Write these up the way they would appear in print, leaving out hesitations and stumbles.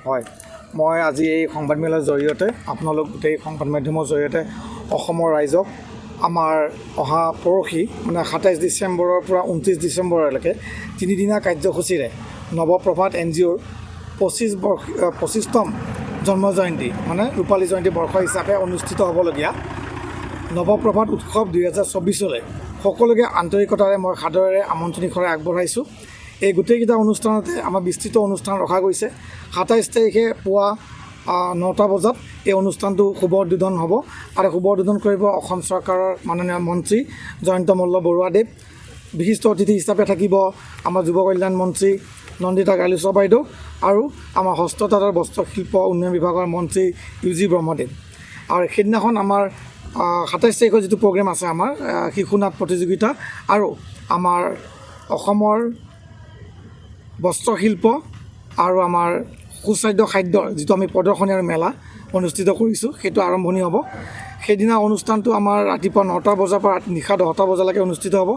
হয়, মই আজি এই সংবাদমেলৰ জৰিয়তে আপোনালোক গোটেই সংবাদ মাধ্যমৰ জৰিয়তে অসমৰ ৰাইজক আমাৰ অহা পৰহি মানে ২৭ ডিচেম্বৰৰ পৰা ২৯ ডিচেম্বৰলৈকে তিনিদিনীয়া কাৰ্যসূচীৰে নৱপ্ৰভাত NGOৰ 25তম জন্ম জয়ন্তী মানে ৰূপালী জয়ন্তী বৰ্ষ হিচাপে অনুষ্ঠিত হ'বলগীয়া নৱপ্ৰভাত উৎসৱ 2024লৈ সকলোকে আন্তৰিকতাৰে মই সাদৰেৰে আমন্ত্ৰণি খৰাই আগবঢ়াইছোঁ। এই গোটেইকেইটা অনুষ্ঠানতে আমাৰ বিস্তৃত অনুষ্ঠান ৰখা গৈছে। ২৭ তাৰিখে পুৱা ৯টা বজাত এই অনুষ্ঠানটো শুভ উদ্বোধন হ'ব আৰু শুভ উদ্বোধন কৰিব অসম চৰকাৰৰ মাননীয় মন্ত্ৰী জয়ন্ত মল্ল বৰুৱাদেৱ। বিশিষ্ট অতিথি হিচাপে থাকিব আমাৰ যুৱ কল্যাণ মন্ত্ৰী নন্দিতা গাৰ্লুচা বাইদেউ আৰু আমাৰ হস্ততাঁত আৰু বস্ত্ৰশিল্প উন্নয়ন বিভাগৰ মন্ত্ৰী UG ব্ৰহ্মদেৱ। আৰু সেইদিনাখন আমাৰ ২৭ তাৰিখৰ যিটো প্ৰগ্ৰেম আছে আমাৰ শিশু নাট প্ৰতিযোগিতা আৰু আমাৰ অসমৰ বস্ত্ৰশিল্প আৰু আমাৰ সুস্বাদ্য খাদ্যৰ যিটো আমি প্ৰদৰ্শনী আৰু মেলা অনুষ্ঠিত কৰিছোঁ সেইটো আৰম্ভণি হ'ব। সেইদিনা অনুষ্ঠানটো আমাৰ ৰাতিপুৱা 9টা বজাৰ পৰা নিশা 10টা বজালৈকে অনুষ্ঠিত হ'ব।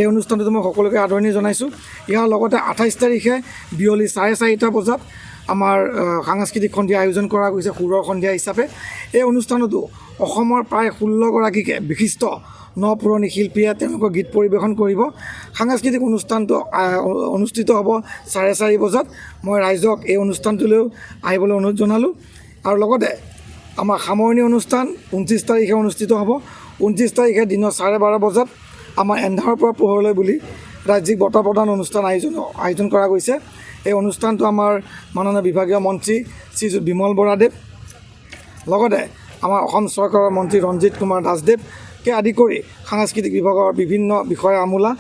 এই অনুষ্ঠানটোত মই সকলোকে আদৰণি জনাইছোঁ। ইয়াৰ লগতে 28 তাৰিখে বিয়লি 4:30 বজাত আমাৰ সাংস্কৃতিক সন্ধিয়া আয়োজন কৰা গৈছে সুৰৰ সন্ধিয়া হিচাপে। এই অনুষ্ঠানতো অসমৰ প্ৰায় 16গৰাকীকে বিশিষ্ট পুৰণি শিল্পীয়ে তেওঁলোকৰ গীত পৰিৱেশন কৰিব। সাংস্কৃতিক অনুষ্ঠানটো অনুষ্ঠিত হ'ব 4:30 বজাত। মই ৰাইজক এই অনুষ্ঠানটোলৈও আহিবলৈ অনুৰোধ জনালোঁ। আৰু লগতে আমাৰ সামৰণি অনুষ্ঠান 29 তাৰিখে অনুষ্ঠিত হ'ব। 29 তাৰিখে দিনৰ 12:30 বজাত আমাৰ এন্ধাৰৰ পৰা পোহৰলৈ বুলি ৰাজ্যিক বঁটা প্ৰদান অনুষ্ঠান আয়োজন কৰা গৈছে। এই অনুষ্ঠানটো আমাৰ মাননীয় বিভাগীয় মন্ত্ৰী শ্ৰীযুত বিমল বৰাদেৱ লগতে আমাৰ অসম চৰকাৰৰ মন্ত্ৰী ৰঞ্জিত কুমাৰ দাসদেৱকে আদি কৰি সাংস্কৃতিক বিভাগৰ বিভিন্ন বিষয়া আমোলা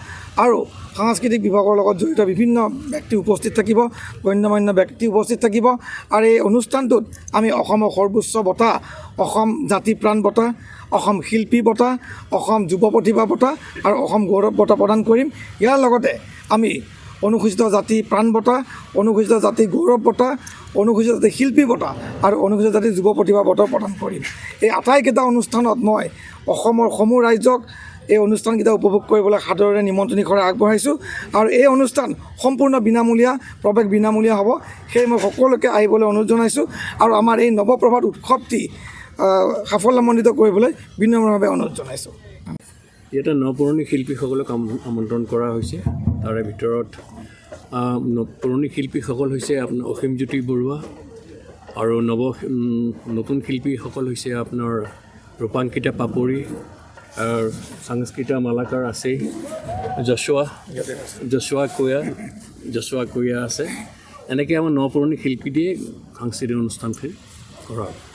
আৰু সাংস্কৃতিক বিভাগৰ লগত জড়িত বিভিন্ন ব্যক্তি উপস্থিত থাকিব, গণ্যমান্য ব্যক্তি উপস্থিত থাকিব। আৰু এই অনুষ্ঠানটোত আমি অসমৰ সৰ্বোচ্চ বঁটা অসম জাতি প্ৰাণ বঁটা, অসম শিল্পী বঁটা, অসম যুৱ প্ৰতিভা বঁটা আৰু অসম গৌৰৱ বঁটা প্ৰদান কৰিম। ইয়াৰ লগতে আমি অনুসূচিত জাতি প্ৰাণ বঁটা, অনুসূচিত জাতি গৌৰৱ বঁটা, অনুসূচিত জাতি শিল্পী বঁটা আৰু অনুসূচিত জাতি যুৱ প্ৰতিভা বঁটা প্ৰদান কৰিম। এই আটাইকেইটা অনুষ্ঠানত মই অসমৰ সমূহ ৰাইজক এই অনুষ্ঠানকেইটা উপভোগ কৰিবলৈ সাদৰেৰে নিমন্ত্ৰণি খৰাই আগবঢ়াইছোঁ। আৰু এই অনুষ্ঠান সম্পূৰ্ণ বিনামূলীয়া, প্ৰৱেশ বিনামূলীয়া হ'ব। সেয়ে মই সকলোকে আহিবলৈ অনুৰোধ জনাইছোঁ আৰু আমাৰ এই নৱপ্ৰভাত উৎসৱটি সাফল্যমণ্ডিত কৰিবলৈ বিনম্ৰভাৱে অনুৰোধ জনাইছোঁ। ইয়াতে নপুৰণি শিল্পীসকলক আমন্ত্ৰণ কৰা হৈছে। তাৰে ভিতৰত পুৰণি শিল্পীসকল হৈছে আপোনাৰ অসীমজ্যোতি বৰুৱা আৰু নতুন শিল্পীসকল হৈছে আপোনাৰ ৰূপাংকিতা পাপৰি আৰু সংস্কৃতা মালাকাৰ আছেই, যশোৱা কৈয়া আছে। এনেকৈ আমাৰ পুৰণি শিল্পী দিয়ে সাংস্কৃতিক অনুষ্ঠানখিনি কৰা হয়।